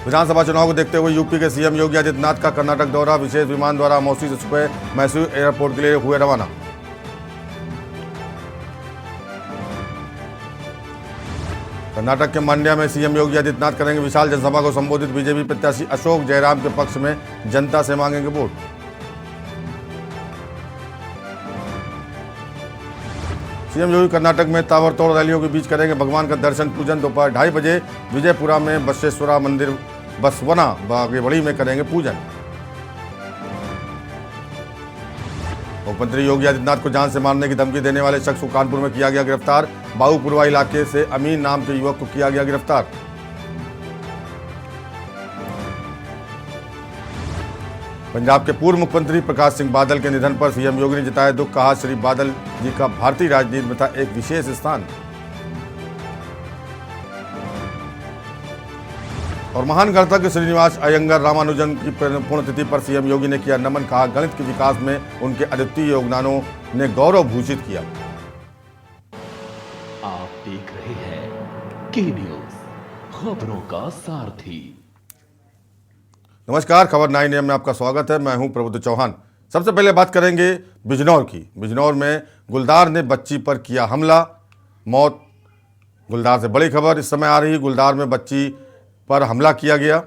विधानसभा चुनाव को देखते हुए यूपी के सीएम योगी आदित्यनाथ का कर्नाटक दौरा, विशेष विमान द्वारा मौसी से सुबह मैसूर एयरपोर्ट के लिए हुए रवाना। कर्नाटक के मांड्या में सीएम योगी आदित्यनाथ करेंगे विशाल जनसभा को संबोधित। बीजेपी प्रत्याशी अशोक जयराम के पक्ष में जनता से मांगेंगे वोट। सीएम योगी कर्नाटक में ताबड़तोड़ रैलियों के बीच करेंगे भगवान का दर्शन पूजन। दोपहर 2:30 बजे विजयपुरा में बसवेश्वरा मंदिर बसवना बागेबड़ी में करेंगे पूजन। मुख्यमंत्री योगी आदित्यनाथ को जान से मारने की धमकी देने वाले शख्स को कानपुर में किया गया गिरफ्तार। बाबूपुरवा इलाके से अमीन नाम के युवक को किया गया गिरफ्तार। पंजाब के पूर्व मुख्यमंत्री प्रकाश सिंह बादल के निधन पर सीएम योगी ने जताया दुख। कहा, श्री बादल जी का भारतीय राजनीति में था एक विशेष स्थान। और महान गणितज्ञ श्रीनिवास अयंगर रामानुजन की पुण्यतिथि पर सीएम योगी ने किया नमन। कहा, गणित के विकास में उनके अद्वितीय योगदानों ने गौरव भूषित किया। आप देख रहे हैं के न्यूज, खबरों का सारथी। नमस्कार, खबर 9 AM में आपका स्वागत है। मैं हूं प्रबुद्ध चौहान। सबसे पहले बात करेंगे बिजनौर की। बिजनौर में गुलदार ने बच्ची पर किया हमला, मौत। गुलदार से बड़ी खबर इस समय आ रही। गुलदार में बच्ची पर हमला किया गया।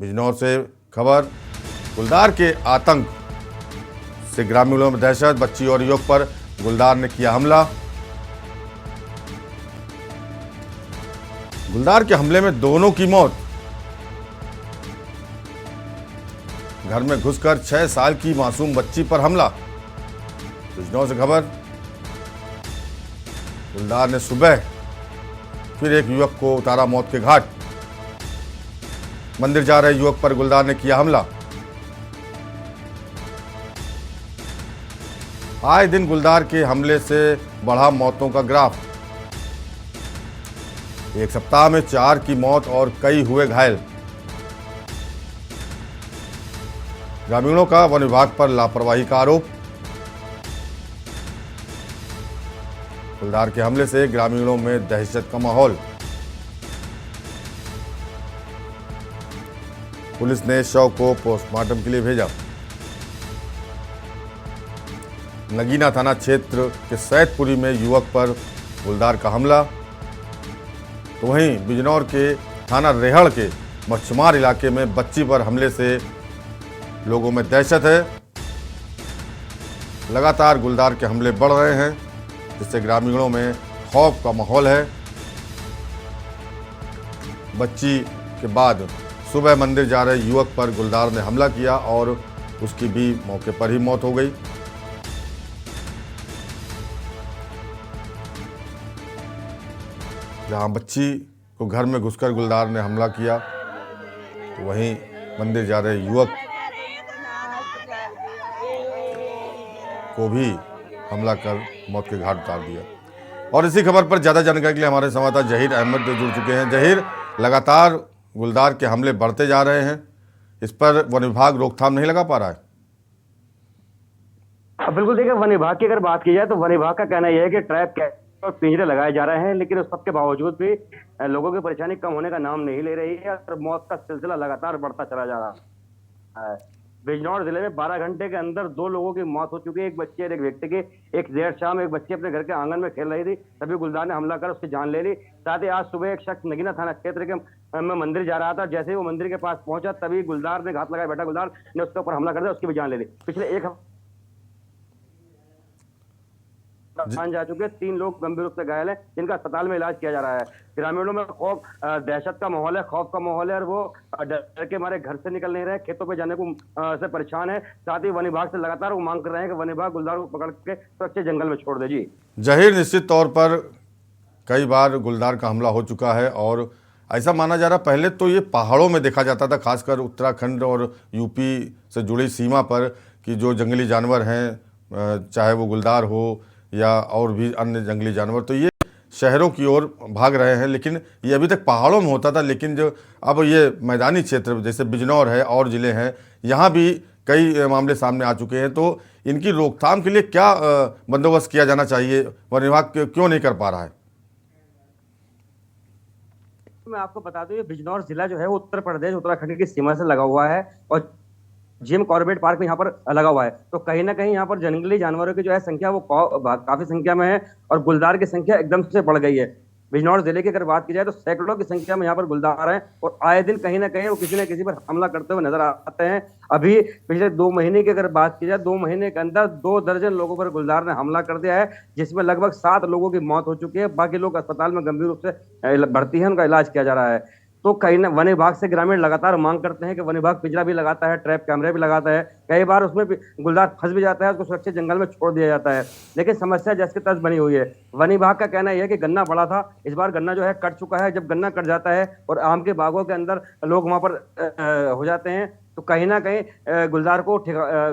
बिजनौर से खबर, गुलदार के आतंक से ग्रामीणों में दहशत। बच्ची और युवक पर गुलदार ने किया हमला। गुलदार के हमले में दोनों की मौत। घर में घुसकर 6 साल की मासूम बच्ची पर हमला। बिजनौर से खबर, गुलदार ने सुबह फिर एक युवक को उतारा मौत के घाट। मंदिर जा रहे युवक पर गुलदार ने किया हमला। आए दिन गुलदार के हमले से बढ़ा मौतों का ग्राफ। एक सप्ताह में 4 की मौत और कई हुए घायल। ग्रामीणों का वन विभाग पर लापरवाही का आरोप। गुलदार के हमले से ग्रामीणों में दहशत का माहौल। पुलिस ने शव को पोस्टमार्टम के लिए भेजा। नगीना थाना क्षेत्र के सैदपुरी में युवक पर गुलदार का हमला। तो वहीं बिजनौर के थाना रेहड़ के मच्छमार इलाके में बच्ची पर हमले से लोगों में दहशत है। लगातार गुलदार के हमले बढ़ रहे हैं, जिससे ग्रामीणों में खौफ का माहौल है। बच्ची के बाद सुबह मंदिर जा रहे युवक पर गुलदार ने हमला किया और उसकी भी मौके पर ही मौत हो गई। जहां बच्ची को घर में घुसकर गुलदार ने हमला किया, तो वहीं मंदिर जा रहे युवक को भी हमला कर मौत के घाट उतार दिया। और इसी खबर पर ज़्यादा जानकारी के लिए हमारे संवाददाता जहीर अहमद जुड़ चुके हैं। जहीर, लगातार गुलदार के हमले बढ़ते जा रहे हैं, इस पर वन विभाग रोकथाम नहीं लगा पा रहा है। बिल्कुल, देखिए, वन विभाग की अगर बात की जाए तो वन विभाग का कहना यह है कि ट्रैप और पिंजरे लगाए जा रहे हैं, लेकिन उस सबके बावजूद भी लोगों की परेशानी कम होने का नाम नहीं ले रही है और मौत का सिलसिला लगातार बढ़ता चला जा रहा है। बिजनौर जिले में 12 घंटे के अंदर 2 लोगों की मौत हो चुकी है। एक बच्चे और एक व्यक्ति की। एक देर शाम एक बच्ची अपने घर के आंगन में खेल रही थी, तभी गुलदार ने हमला कर उसकी जान ले ली। साथ ही आज सुबह एक शख्स नगीना थाना क्षेत्र के में मंदिर जा रहा था। जैसे ही वो मंदिर के पास पहुंचा, तभी गुलदार ने घात लगाया बैठा गुलदार ने उसके ऊपर हमला कर दिया, उसकी भी जान ले ली। पिछले एक जान जा चुके 3 लोग गंभीर रूप से घायल हैं, जिनका अस्पताल में इलाज किया जा रहा है। ग्रामीणों में खौफ, दहशत का माहौल है, खौफ का माहौल है और वो डर के मारे घर से निकल नहीं रहे, खेतों पे जाने को से परेशान है। साथ ही वन विभाग से लगातार वो मांग कर रहे हैं कि वन विभाग गुलदार को पकड़ के सुरक्षित जंगल में छोड़ दे। जी जहीर, निश्चित तौर पर कई बार गुलदार का हमला हो चुका है और ऐसा माना जा रहा, पहले तो ये पहाड़ों में देखा जाता था, खासकर उत्तराखंड और यूपी से जुड़ी सीमा पर, कि जो जंगली जानवर हैं, चाहे वो गुलदार हो या और भी अन्य जंगली जानवर, तो ये शहरों की ओर भाग रहे हैं। लेकिन ये अभी तक पहाड़ों में होता था, लेकिन जो अब ये मैदानी क्षेत्र जैसे बिजनौर है और ज़िले हैं, यहाँ भी कई मामले सामने आ चुके हैं। तो इनकी रोकथाम के लिए क्या बंदोबस्त किया जाना चाहिए, वन विभाग क्यों नहीं कर पा रहा है? मैं आपको बता दूं, ये बिजनौर जिला जो है वो उत्तर प्रदेश उत्तराखंड की सीमा से लगा हुआ है और जिम कॉर्बेट पार्क में यहाँ पर लगा हुआ है। तो कहीं ना कहीं यहाँ पर जंगली जानवरों की जो है संख्या वो काफी संख्या में है और गुलदार की संख्या एकदम से बढ़ गई है। बिजनौर जिले की अगर बात की जाए तो सैकड़ों की संख्या में यहाँ पर गुलदार हैं और आए दिन कहीं ना कहीं वो किसी न किसी पर हमला करते हुए नजर आते हैं। अभी पिछले 2 महीने की अगर बात की जाए, 2 महीने के अंदर 2 दर्जन लोगों पर गुलदार ने हमला कर दिया है, जिसमें लगभग 7 लोगों की मौत हो चुकी है। बाकी लोग अस्पताल में गंभीर रूप से भर्ती है, उनका इलाज किया जा रहा है। तो कहीं ना वन विभाग से ग्रामीण लगातार मांग करते हैं कि वन विभाग पिंजरा भी लगाता है, ट्रैप कैमरे भी लगाता है, कई बार उसमें भी गुलदार फंस भी जाता है, उसको सुरक्षित जंगल में छोड़ दिया जाता है। लेकिन समस्या जैसे तर्ज बनी हुई है। वन विभाग का कहना यह है कि गन्ना बड़ा था, इस बार गन्ना जो है कट चुका है। जब गन्ना कट जाता है और आम के बागों के अंदर लोग वहां पर हो जाते हैं तो कहीं ना कहीं गुलदार को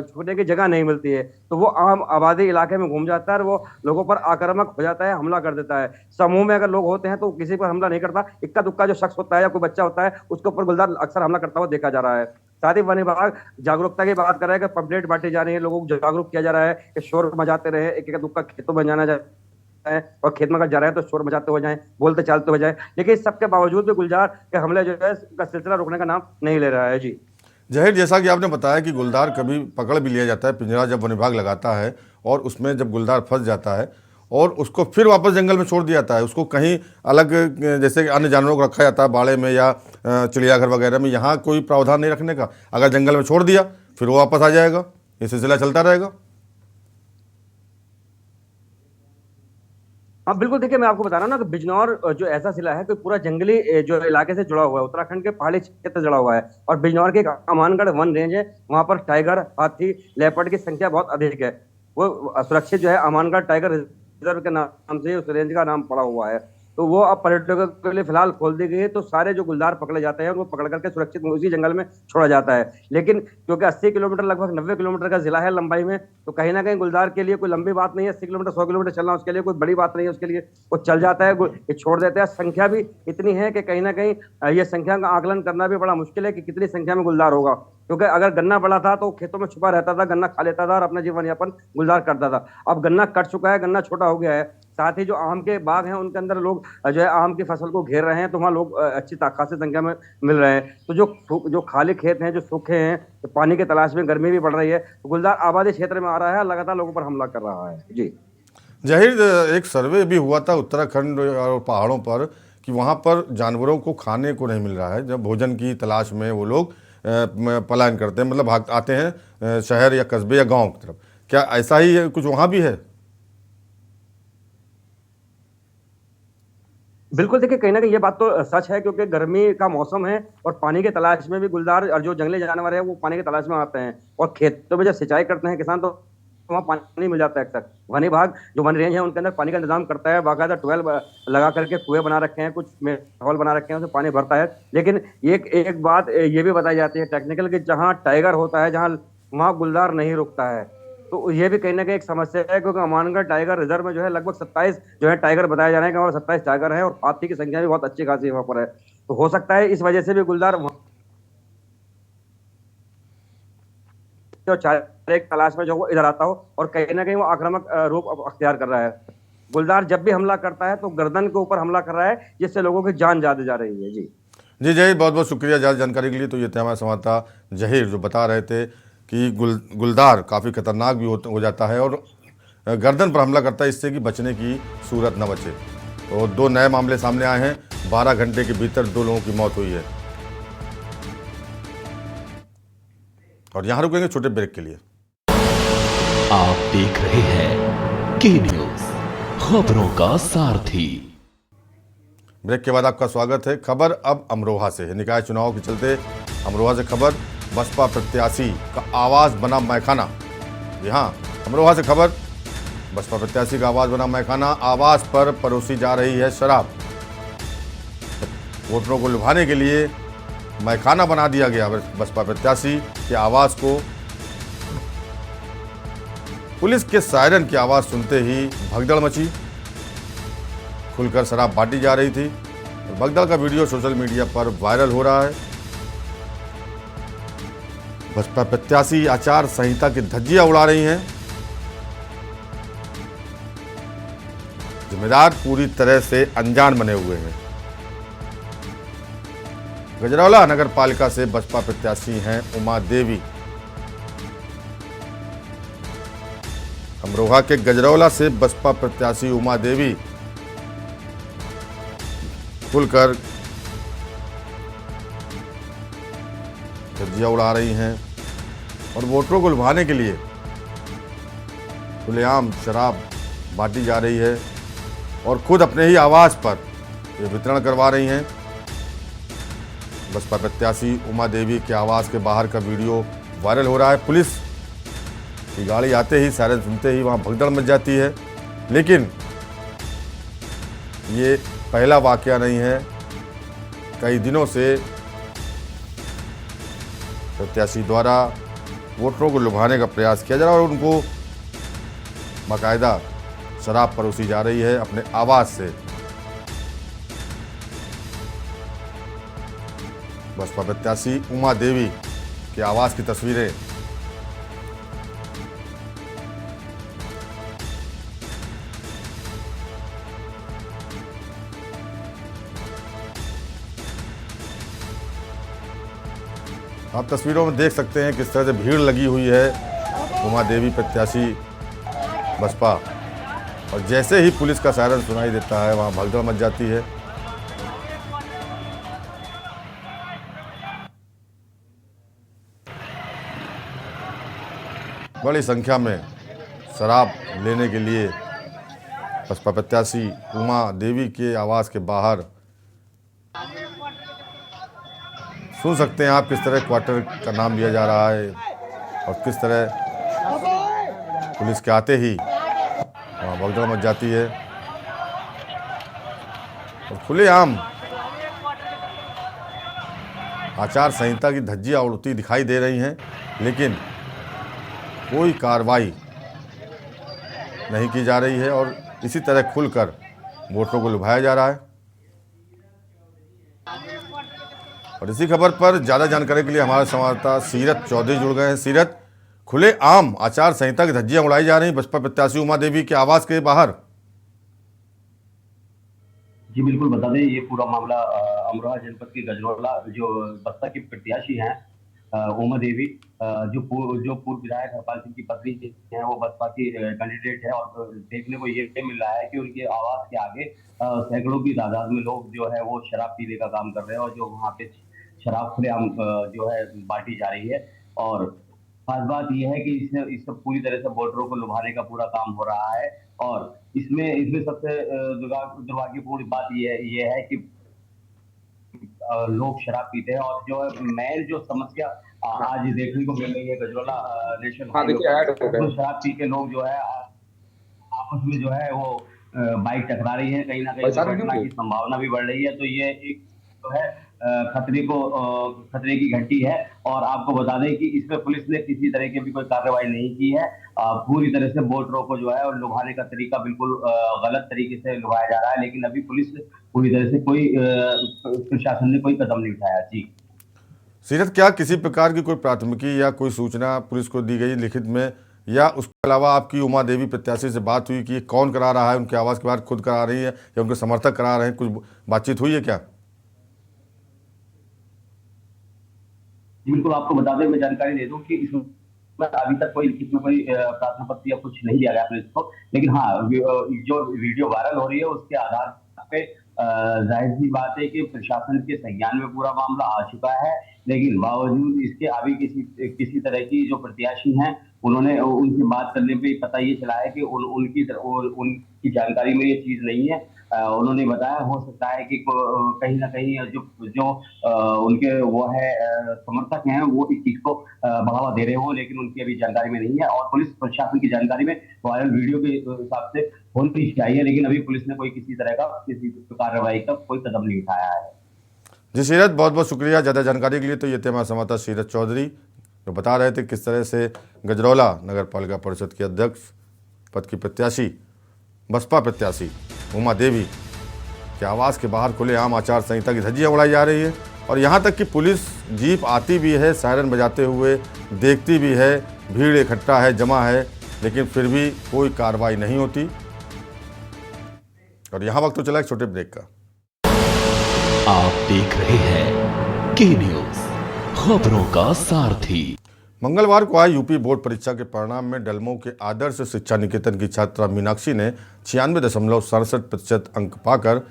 छूने की जगह नहीं मिलती है, तो वो आम आबादी इलाके में घूम जाता है और वो लोगों पर आक्रामक हो जाता है, हमला कर देता है। समूह में अगर लोग होते हैं तो किसी पर हमला नहीं करता, इक्का दुक्का जो शख्स होता है या कोई बच्चा होता है उसके ऊपर गुलदार अक्सर हमला करता हुआ देखा जा रहा है। साथ ही वन विभाग जागरूकता की बात कर रहा है कि पम्पलेट बांटी जा रही है, लोगों को जागरूक किया जा रहा है कि शोर मचाते रहे, एक एक दुक्का खेतों में जाना है और खेत में अगर जा रहे हैं तो शोर मचाते हो जाए, बोलते चालते हो जाए। लेकिन इस सबके बावजूद भी गुलदार के हमले जो है का सिलसिला रुकने का नाम नहीं ले रहा है। जी जहीर, जैसा कि आपने बताया कि गुलदार कभी पकड़ भी लिया जाता है, पिंजरा जब वन विभाग लगाता है और उसमें जब गुलदार फंस जाता है और उसको फिर वापस जंगल में छोड़ दिया जाता है, उसको कहीं अलग जैसे कि अन्य जानवरों को रखा जाता है बाड़े में या चिड़ियाघर वगैरह में, यहाँ कोई प्रावधान नहीं रखने का। अगर जंगल में छोड़ दिया फिर वो वापस आ जाएगा, ये सिलसिला चलता रहेगा। हाँ बिल्कुल, देखिए मैं आपको बता रहा हूँ ना कि बिजनौर जो ऐसा जिला है कि पूरा जंगली जो इलाके से जुड़ा हुआ है, उत्तराखंड के पहाड़ी क्षेत्र से जुड़ा हुआ है और बिजनौर के एक अमानगढ़ वन रेंज है, वहां पर टाइगर, हाथी, लेपर्ड की संख्या बहुत अधिक है। वो सुरक्षित जो है अमानगढ़ टाइगर रिजर्व के नाम से उस रेंज का नाम पड़ा हुआ है। तो वो अब पर्यटकों के लिए फिलहाल खोल दी गई है, तो सारे जो गुलदार पकड़े जाते हैं वो पकड़ करके सुरक्षित उसी जंगल में छोड़ा जाता है। लेकिन क्योंकि 80 किलोमीटर लगभग 90 किलोमीटर का जिला है लंबाई में, तो कहीं ना कहीं गुलदार के लिए कोई लंबी बात नहीं है। 80 किलोमीटर 100 किलोमीटर चलना उसके लिए कोई बड़ी बात नहीं है, उसके लिए वो चल जाता है, ये छोड़ देते हैं। संख्या भी इतनी है कि कहीं ना कहीं ये संख्या का आकलन करना भी बड़ा मुश्किल है कि कितनी संख्या में गुलदार होगा। क्योंकि अगर गन्ना बड़ा था तो खेतों में छुपा रहता था, गन्ना खा लेता था और अपना जीवन यापन गुलदार करता था। अब गन्ना कट चुका है, गन्ना छोटा हो गया है। साथ ही जो आम के बाग हैं उनके अंदर लोग जो है आम की फसल को घेर रहे हैं, तो वहाँ लोग अच्छी खासी संख्या में मिल रहे हैं। तो जो खाली खेत हैं, जो सूखे हैं, तो पानी की तलाश में गर्मी भी बढ़ रही है, तो गुलदार आबादी क्षेत्र में आ रहा है, लगातार लोगों पर हमला कर रहा है। जी जहीर, एक सर्वे भी हुआ था उत्तराखंड और पहाड़ों पर कि वहाँ पर जानवरों को खाने को नहीं मिल रहा है, जब भोजन की तलाश में वो लोग पलायन करते हैं, मतलब भाग आते हैं शहर या कस्बे या गांव की तरफ। क्या ऐसा ही कुछ वहाँ भी है? बिल्कुल, देखिए कहीं ना कहीं ये बात तो सच है, क्योंकि गर्मी का मौसम है और पानी की तलाश में भी गुलदार और जो जंगली जानवर है वो पानी की तलाश में आते हैं। और खेतों में जब सिंचाई करते हैं किसान, तो वहाँ पानी मिल जाता है अक्सर। वन विभाग जो वन रेंज है उनके अंदर पानी का इंतजाम करता है, बाकायदा ट्वेल्व लगा करके कुएं बना रखे हैं, कुछ हॉल बना रखे हैं, उसमें पानी भरता है। लेकिन एक बात ये भी बताई जाती है टेक्निकल कि जहाँ टाइगर होता है, जहाँ वहाँ गुलदार नहीं रुकता है। तो ये भी कहीं ना कहीं एक समस्या है, क्योंकि अमानगढ़ टाइगर रिजर्व में जो है लगभग 27 जो है टाइगर बताए जा रहे हैं, और 27 टाइगर है और हाथी की संख्या भी बहुत अच्छी खासी वहाँ पर है। तो हो सकता है इस वजह से भी गुलदार चारे की तलाश में जो वो इधर आता हो और कहीं ना कहीं वो आक्रामक रूप अख्तियार कर रहा है। गुलदार जब भी हमला करता है तो गर्दन के ऊपर हमला कर रहा है, जिससे लोगों की जान ज्यादा जा रही है। जी जहीर, बहुत बहुत शुक्रिया ज़्यादा जानकारी के लिए। तो ये थे हमारे संवाददाता जहीर जो बता रहे थे कि गुलदार काफ़ी खतरनाक भी हो जाता है और गर्दन पर हमला करता है, इससे कि बचने की सूरत न बचे। तो 2 नए मामले सामने आए हैं, 12 घंटे के भीतर 2 लोगों की मौत हुई है। और यहाँ रुकेंगे छोटे ब्रेक के लिए। आप देख रहे हैं के न्यूज, खबरों का सारथी। ब्रेक के बाद आपका स्वागत है। खबर अब अमरोहा से है। निकाय चुनाव के चलते अमरोहा से खबर, बसपा प्रत्याशी का आवाज बना मैखाना। जी हाँ, अमरोहा से खबर, बसपा प्रत्याशी का आवाज बना मैखाना। आवास पर परोसी जा रही है शराब। वोटरों को लुभाने के लिए मैखाना बना दिया गया बसपा प्रत्याशी के आवास को। पुलिस के सायरन की आवाज सुनते ही भगदड़ मची, खुलकर शराब बांटी जा रही थी। भगदड़ का वीडियो सोशल मीडिया पर वायरल हो रहा है। बसपा प्रत्याशी आचार संहिता की धज्जियां उड़ा रही हैं। जिम्मेदार पूरी तरह से अनजान बने हुए हैं। गजरौला नगर पालिका से बसपा प्रत्याशी हैं उमा देवी। अमरोहा के गजरौला से बसपा प्रत्याशी उमा देवी खुलकर धज्जियां उड़ा रही हैं और वोटरों को लुभाने के लिए खुलेआम शराब बांटी जा रही है और खुद अपने ही आवास पर ये वितरण करवा रही हैं। बसपा प्रत्याशी उमा देवी के आवास के बाहर का वीडियो वायरल हो रहा है। पुलिस की गाड़ी आते ही, सायरन सुनते ही वहां भगदड़ मच जाती है। लेकिन ये पहला वाकया नहीं है, कई दिनों से प्रत्याशी द्वारा वोटरों को लुभाने का प्रयास किया जा रहा है और उनको बाकायदा शराब परोसी जा रही है अपने आवास से। बसपा प्रत्याशी उमा देवी के आवास की तस्वीरें आप तस्वीरों में देख सकते हैं किस तरह से भीड़ लगी हुई है उमा देवी प्रत्याशी बसपा, और जैसे ही पुलिस का सायरन सुनाई देता है वहां भगदड़ मच जाती है। बड़ी संख्या में शराब लेने के लिए बसपा प्रत्याशी उमा देवी के आवास के बाहर सुन सकते हैं आप किस तरह क्वार्टर का नाम लिया जा रहा है और किस तरह पुलिस के आते ही वहाँ भगदड़ मच जाती है और खुलेआम आचार संहिता की धज्जियां उड़ती दिखाई दे रही हैं, लेकिन कोई कार्रवाई नहीं की जा रही है और इसी तरह खुलकर वोटरों को लुभाया जा रहा है। और इसी खबर पर ज़्यादा जानकारी के लिए हमारे संवाददाता सीरत चौधरी जुड़ गए हैं। सीरत, खुले आम आचार संहिता की धज्जियां उड़ाई जा रही बसपा प्रत्याशी उमा देवी के आवास के बाहर। जी बिल्कुल, बता दें ये पूरा मामला अमरोहा जनपद के गजरौला जो बसपा की प्रत्याशी हैं उमा देवी, जो पूर्व विधायक हरपाल सिंह की पत्नी है, वो बसपा की कैंडिडेट है। और देखने को ये मिल रहा है कि उनके आवास के आगे सैकड़ों की तादाद में लोग जो है वो शराब पीने का काम कर रहे हैं और जो वहाँ पे शराब खुलेआम जो है बांटी जा रही है। और खास बात यह है कि इससे पूरी तरह से वोटरों को लुभाने का पूरा काम हो रहा है। और इसमें सबसे दुर्भाग्यपूर्ण बात ये है कि लोग शराब पीते हैं और जो मेन जो समस्या आज देखने को मिल रही है गजरौला नेशनल तो शराब पी के लोग जो है आपस में जो है वो बाइक टकरा रही है, कहीं ना कहीं दुर्घटना की संभावना भी बढ़ रही है। तो ये एक जो है खतरे की घंटी है। और आपको बता दें कि इसमें पुलिस ने किसी तरह की भी कोई कार्रवाई नहीं की है। पूरी तरह से वोटरों को जो है और लुभाने का तरीका बिल्कुल गलत तरीके से लुभाया जा रहा है, लेकिन अभी पुलिस पूरी तरह से कोई प्रशासन ने कोई कदम नहीं उठाया। जी सीरत, क्या किसी प्रकार की कोई प्राथमिकी या कोई सूचना पुलिस को दी गई लिखित में, या उसके अलावा आपकी उमा देवी प्रत्याशी से बात हुई कि कौन करा रहा है, उनके आवास के बाहर खुद करा रही है या उनके समर्थक करा रहे हैं, कुछ बातचीत हुई है क्या? बिल्कुल, आपको बता दें, मैं जानकारी दे दूं कि इसमें अभी तक कोई लिखित में कोई प्रार्थना या कुछ नहीं दिया गया पुलिस को। लेकिन हाँ, जो वीडियो वायरल हो रही है उसके आधार पे जाहिर सी बात है कि प्रशासन के संज्ञान में पूरा मामला आ चुका है। लेकिन बावजूद इसके अभी किसी तरह की जो प्रत्याशी हैं उन्होंने उनसे बात करने पे पता ये चला है कि उनकी जानकारी में ये चीज नहीं है। उन्होंने बताया हो सकता है कि कहीं ना कहीं जो उनके वो है समर्थक हैं वो इस चीज को बढ़ावा दे रहे हो, लेकिन उनकी अभी जानकारी में नहीं है। और पुलिस प्रशासन की जानकारी में वायरल वीडियो के हिसाब से होनी चाहिए, लेकिन अभी पुलिस ने किसी तरह का किसी कार्रवाई का कोई कदम नहीं उठाया है। जी सीरत, बहुत बहुत शुक्रिया ज़्यादा जानकारी के लिए। तो ये थे हमारे संवाददाता सीरत चौधरी जो बता रहे थे किस तरह से गजरौला नगर पालिका परिषद के अध्यक्ष पद की प्रत्याशी बसपा प्रत्याशी उमा देवी के आवास के बाहर खुलेआम आचार संहिता की धज्जियां उड़ाई जा रही है और यहाँ तक कि पुलिस जीप आती भी है, सायरन बजाते हुए देखती भी है, भीड़ इकट्ठा है, जमा है, लेकिन फिर भी कोई कार्रवाई नहीं होती। और यहाँ वक्त तो चला एक छोटे ब्रेक का। आप देख रहे हैं की न्यूज, खबरों का सारथी। मंगलवार को आई यूपी बोर्ड परीक्षा के परिणाम में डलमऊ के आदर्श शिक्षा निकेतन की छात्रा मीनाक्षी ने 96.67% अंक पाकर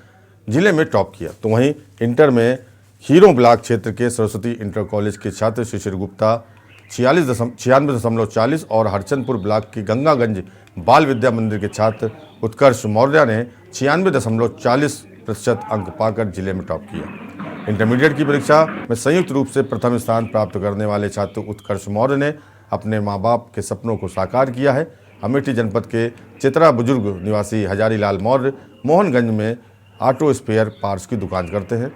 जिले में टॉप किया। तो वहीं इंटर में हीरो ब्लॉक क्षेत्र के सरस्वती इंटर कॉलेज के छात्र शिशिर गुप्ता 96.40 और हरचंदपुर ब्लॉक की गंगागंज बाल विद्या मंदिर के छात्र उत्कर्ष मौर्य ने 96.40% अंक पाकर जिले में टॉप किया। इंटरमीडिएट की परीक्षा में संयुक्त रूप से प्रथम स्थान प्राप्त करने वाले छात्र उत्कर्ष मौर्य ने अपने मां बाप के सपनों को साकार किया है। अमेठी जनपद के चित्रा बुजुर्ग निवासी हजारीलाल मौर्य मोहनगंज में ऑटो स्पेयर पार्ट्स की दुकान करते हैं।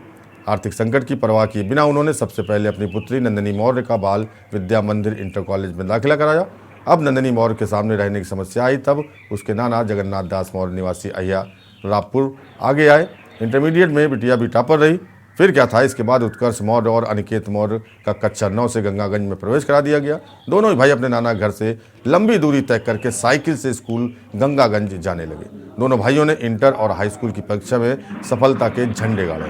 आर्थिक संकट की परवाह किए बिना उन्होंने सबसे पहले अपनी पुत्री नंदिनी मौर्य का बाल विद्या मंदिर इंटर कॉलेज में दाखिला कराया। अब नंदिनी मौर्य के सामने रहने की समस्या आई तब उसके नाना जगन्नाथ दास मौर्य निवासी अहिया रामपुर आगे आए। इंटरमीडिएट में बिटिया भी टॉपर रही। फिर क्या था, इसके बाद उत्कर्ष मौर्य और अनिकेत मौर्य का कक्षा 9 से गंगागंज में प्रवेश करा दिया गया। दोनों ही भाई अपने नाना घर से लंबी दूरी तय करके साइकिल से स्कूल गंगागंज जाने लगे। दोनों भाइयों ने इंटर और हाई स्कूल की परीक्षा में सफलता के झंडे गाड़े।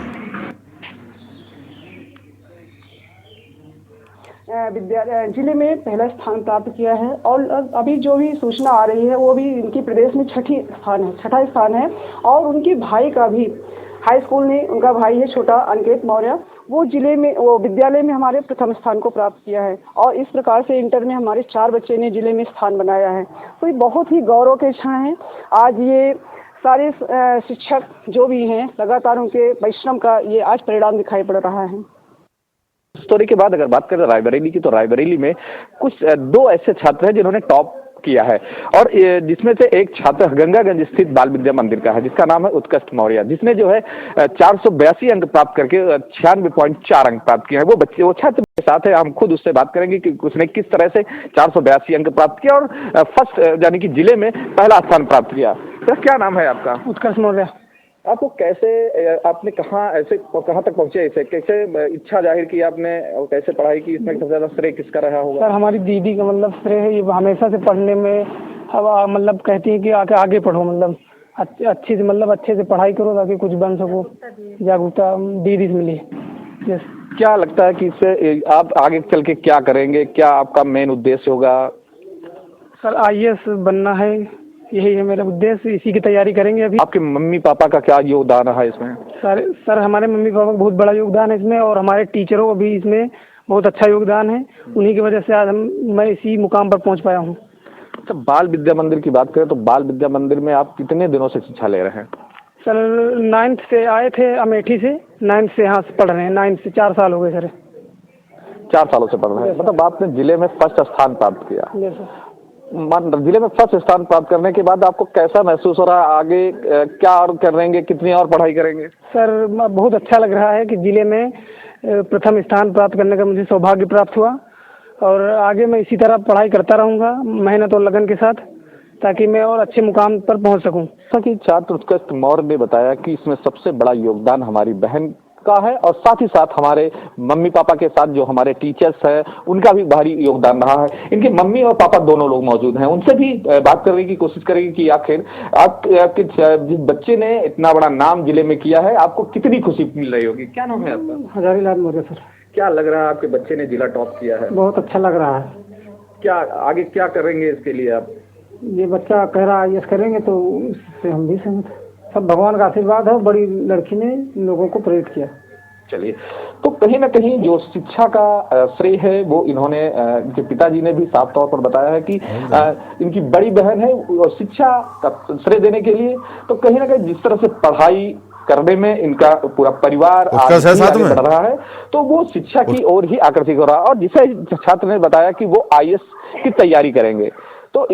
विद्यालय जिले में पहला स्थान प्राप्त किया है और अभी जो भी सूचना आ रही है वो भी इनकी प्रदेश में छठा स्थान है और उनके भाई का भी हाई स्कूल में, उनका भाई है छोटा अनिकेत मौर्य, वो जिले में वो विद्यालय में हमारे प्रथम स्थान को प्राप्त किया है और इस प्रकार से इंटर में हमारे 4 बच्चे ने जिले में स्थान बनाया है। तो ये बहुत ही गौरव के क्षण है। आज ये सारे शिक्षक जो भी हैं लगातार उनके परिश्रम का ये आज परिणाम दिखाई पड़ रहा है। स्टोरी के बाद अगर बात करें रायबरेली की, तो रायबरेली में कुछ 2 ऐसे छात्र हैं जिन्होंने टॉप किया है और जिसमें से एक छात्र गंगागंज स्थित बाल विद्या मंदिर का है जिसका नाम है उत्कर्ष मौर्य, जिसने जो है 482 अंक प्राप्त करके 96.4 अंक प्राप्त किए हैं। वो छात्र के साथ है, हम खुद उससे बात करेंगे कि उसने किस तरह से 482 अंक प्राप्त किया और फर्स्ट यानी कि जिले में पहला स्थान प्राप्त किया। तो क्या नाम है आपका? उत्कर्ष मौर्य। आपको कैसे, आपने कहाँ तक पहुंचे, ऐसे कैसे इच्छा जाहिर की आपने और कैसे पढ़ाई की, इसमें सबसे ज्यादा श्रेय किसका रहा होगा? सर हमारी दीदी का मतलब श्रेय है, ये हमेशा से पढ़ने में मतलब कहती है कि आगे पढ़ो, मतलब अच्छे से पढ़ाई करो ताकि कुछ बन सको। जागरूकता दीदी से मिली। यस। क्या लगता है कि इससे आप आगे चल के क्या करेंगे, क्या आपका मेन उद्देश्य होगा? सर IAS बनना है, यही है मेरा उद्देश्य, इसी की तैयारी करेंगे अभी। आपके मम्मी पापा का क्या योगदान रहा इसमें? सर हमारे मम्मी पापा का बहुत बड़ा योगदान है इसमें और हमारे टीचरों का भी इसमें बहुत अच्छा योगदान है। उन्हीं की वजह से आज मैं इसी मुकाम पर पहुंच पाया हूं। अच्छा, बाल विद्या मंदिर की बात करें तो बाल विद्या मंदिर में आप कितने दिनों से शिक्षा ले रहे हैं? सर 9th से आए थे, अमेठी से 9th से यहाँ से पढ़ रहे हैं। 9th से 4 साल हो गए सर। 4 सालों से पढ़ रहे हैं। मतलब आपने जिले में फर्स्ट स्थान प्राप्त किया। Yes sir. जिले में फर्स्ट स्थान प्राप्त करने के बाद आपको कैसा महसूस हो रहा है? आगे क्या और करेंगे, कितनी और पढ़ाई करेंगे? सर बहुत अच्छा लग रहा है कि जिले में प्रथम स्थान प्राप्त करने का मुझे सौभाग्य प्राप्त हुआ और आगे मैं इसी तरह पढ़ाई करता रहूँगा मेहनत और लगन के साथ, ताकि मैं और अच्छे मुकाम पर पहुँच सकूँ। जैसा कि छात्र उत्कर्ष मौर्य ने बताया कि इसमें सबसे बड़ा योगदान हमारी बहन का है और साथ ही साथ हमारे मम्मी पापा के साथ जो हमारे टीचर्स हैं उनका भी भारी योगदान रहा है। इनके मम्मी और पापा दोनों लोग मौजूद हैं, उनसे भी बात करने की कोशिश करेंगे कि आखिर आपके जिस बच्चे ने इतना बड़ा नाम जिले में किया है आपको कितनी खुशी मिल रही होगी। क्या नाम है आपका? हजारीलाल मौर्य सर। क्या लग रहा है आपके बच्चे ने जिला टॉप किया है? बहुत अच्छा लग रहा है। क्या आगे क्या करेंगे इसके लिए आप? ये बच्चा कह रहा है IAS करेंगे तो इससे हम भी सहमत। सब भगवान का आशीर्वाद है, बड़ी लड़की ने लोगों को प्रेरित किया। चलिए, तो कहीं ना कहीं जो शिक्षा का श्रेय है वो इन्होंने, इनके पिताजी ने भी साफ तौर पर बताया है कि इनकी बड़ी बहन है और शिक्षा का श्रेय देने के लिए तो कहीं ना कहीं जिस तरह से पढ़ाई करने में इनका पूरा परिवार आगे बढ़ रहा है तो वो शिक्षा की ओर ही आकर्षित हो रहा है। और जिसे छात्र ने बताया कि वो IAS की तैयारी करेंगे तो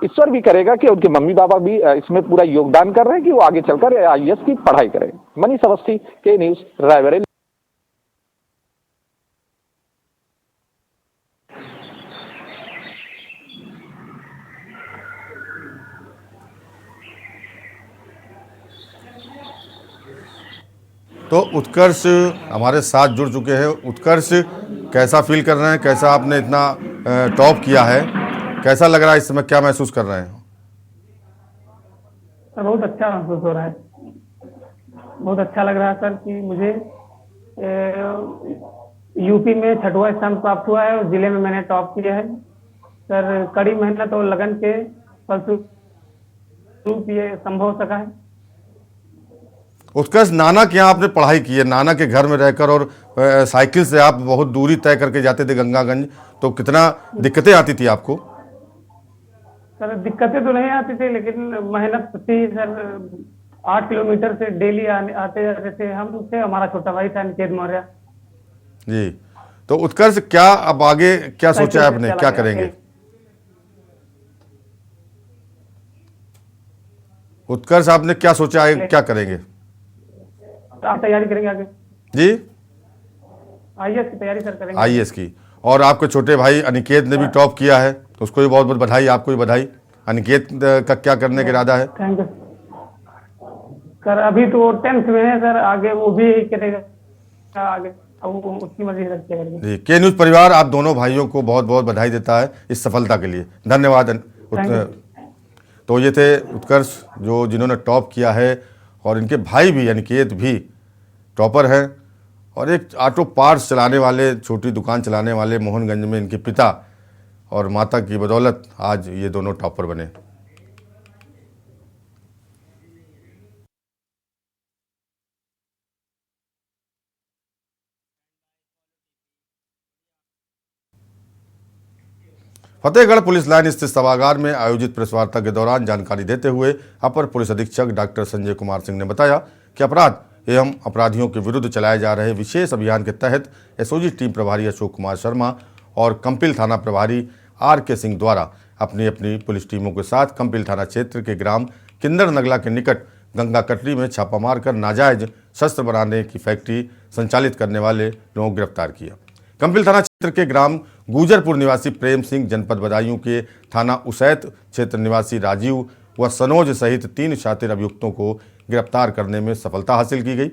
ईश्वर भी करेगा कि उनके मम्मी पापा भी इसमें पूरा योगदान कर रहे हैं कि वो आगे चलकर IAS की पढ़ाई करें। मनीष अवस्थी, के न्यूज, रायबरेली। तो उत्कर्ष हमारे साथ जुड़ चुके हैं। उत्कर्ष, कैसा फील कर रहे हैं, कैसा आपने इतना टॉप किया है, कैसा लग रहा है इस समय, क्या महसूस कर रहे हैं? बहुत अच्छा महसूस हो रहा है, बहुत अच्छा लग रहा है सर कि मुझे यूपी में 6वां स्थान प्राप्त हुआ है और जिले में मैंने टॉप किया है सर। कड़ी मेहनत और लगन के फलस्वरूप ये संभव हो सका है। उत्कर्ष, नाना के यहाँ आपने पढ़ाई की है, नाना के घर में रहकर, और साइकिल से आप बहुत दूरी तय करके जाते थे गंगागंज, तो कितना दिक्कतें आती थी आपको? सर दिक्कतें तो नहीं आती थी, लेकिन मेहनत थी सर। 8 किलोमीटर से डेली आते जाते थे हम से। हमारा छोटा भाई था निकेत मौर्य जी। तो उत्कर्ष, क्या अब आगे क्या सोचा है आपने, क्या करेंगे? उत्कर्ष, आपने क्या सोचा है, क्या करेंगे? आप तैयारी करेंगे आगे? जी, आईएएस की तैयारी सर करेंगे। आईएएस की। और आपके छोटे भाई अनिकेत ने भी टॉप किया है, तो उसको भी बहुत बहुत बधाई, आपको भी बधाई। अनिकेत का क्या करने का इरादा है? Thank you sir. अभी तो 10th में है सर, आगे वो भी यही करेगा आगे, अब वो उसकी मर्जी रखेगा जी। के न्यूज़ परिवार आप दोनों भाइयों को बहुत बहुत बधाई देता है इस सफलता के लिए, धन्यवाद। तो ये थे उत्कर्ष, जो जिन्होंने टॉप किया है, और इनके भाई भी अनिकेत भी टॉपर हैं, और एक ऑटो पार्ट्स चलाने वाले, छोटी दुकान चलाने वाले मोहनगंज में इनके पिता और माता की बदौलत आज ये दोनों टॉपर बने। फतेहगढ़ पुलिस लाइन स्थित सभागार में आयोजित प्रेस वार्ता के दौरान जानकारी देते हुए अपर पुलिस अधीक्षक डॉक्टर संजय कुमार सिंह ने बताया कि अपराध एवं अपराधियों के विरुद्ध चलाए जा रहे विशेष अभियान के तहत एसओजी टीम प्रभारी अशोक कुमार शर्मा और कंपिल थाना प्रभारी आर.के. सिंह द्वारा अपनी अपनी पुलिस टीमों के साथ कंपिल थाना क्षेत्र के ग्राम किन्नर नगला के निकट गंगा कटरी में छापा मारकर नाजायज शस्त्र बनाने की फैक्ट्री संचालित करने वाले लोगों को गिरफ्तार किया। कंपिल थाना क्षेत्र के ग्राम गुजरपुर निवासी प्रेम सिंह, जनपद बदायूं के थाना उसैत क्षेत्र निवासी राजीव व सनोज सहित 3 शातिर अभियुक्तों को गिरफ्तार करने में सफलता हासिल की गई।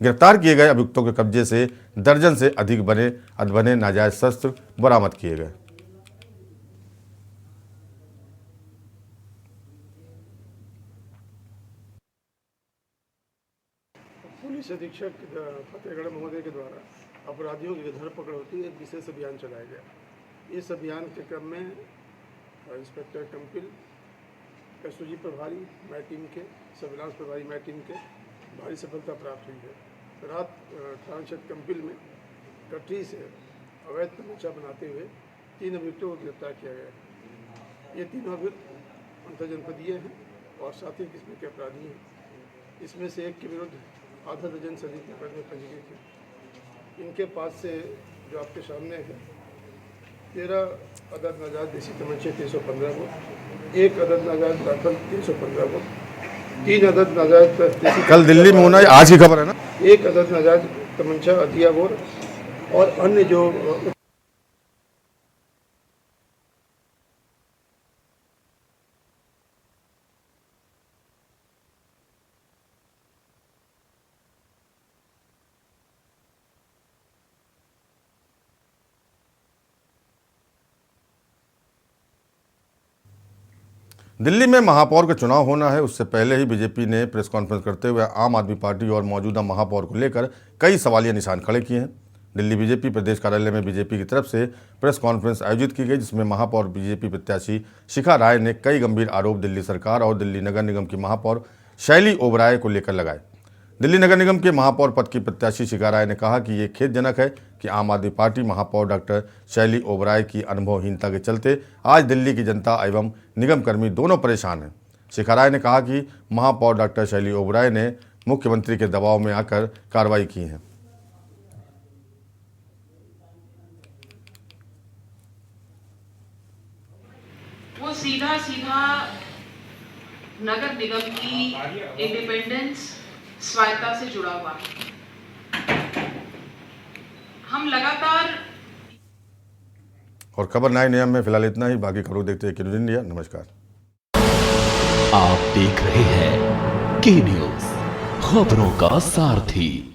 गिरफ्तार किए गए अभियुक्तों के कब्जे से दर्जन से अधिक बने नाजायज शस्त्र बरामद किए गए। पुलिस अधीक्षक फतेहगढ़ महोदय के द्वारा अपराधियों की धरपकड़ होती है, एक विशेष अभियान चलाया गया। इस अभियान के क्रम में इंस्पेक्टर कंपिल, एसओजी प्रभारी मैं टीम के, सर्विलांस प्रभारी मैं टीम के भारी सफलता प्राप्त हुई है। रात थाना क्षेत्र कंपिल में कटरी से अवैध तमंचा बनाते हुए 3 अभियुक्तों को गिरफ्तार किया गया। ये तीनों अभियुक्त अंतर्जनपदीय हैं और साथ ही किस्म के अपराधी हैं। इसमें से एक के विरुद्ध आधा दर्जन से अधिक मुकदमे पंजीकृत हैं। इनके पास से जो आपके सामने है 13 अदद नाजायज देसी तमंचे 315 को, 1 अदद नाजायज राइफल 315 को, 3 अदद नाजायज कल दिल्ली में होना, आज की खबर है ना, 1 अदद नाजायज तमंचा अतिया बोर और अन्य जो दिल्ली में महापौर का चुनाव होना है, उससे पहले ही बीजेपी ने प्रेस कॉन्फ्रेंस करते हुए आम आदमी पार्टी और मौजूदा महापौर को लेकर कई सवालिया निशान खड़े किए हैं। दिल्ली बीजेपी प्रदेश कार्यालय में बीजेपी की तरफ से प्रेस कॉन्फ्रेंस आयोजित की गई, जिसमें महापौर बीजेपी प्रत्याशी शिखा राय ने कई गंभीर आरोप दिल्ली सरकार और दिल्ली नगर निगम की महापौर शैली ओबराय को लेकर लगाए। दिल्ली नगर निगम के महापौर पद की प्रत्याशी शिखा राय ने कहा कि ये खेदजनक है कि आम आदमी पार्टी महापौर डॉक्टर शैली ओबराय की अनुभवहीनता के चलते आज दिल्ली की जनता एवं निगम कर्मी दोनों परेशान हैं। शिखा राय ने कहा कि महापौर डॉक्टर शैली ओबराय ने मुख्यमंत्री के दबाव में आकर कार्रवाई की है। वो सीधा नगर निगम की इंडिपेंडेंस, स्वायत्ता से जुड़ा हुआ है। हम लगातार और खबर 9 AM में फिलहाल इतना ही। बाकी खबरों देखते हैं न्यूज़ इंडिया। नमस्कार। आप देख रहे हैं के न्यूज़, खबरों का सारथी।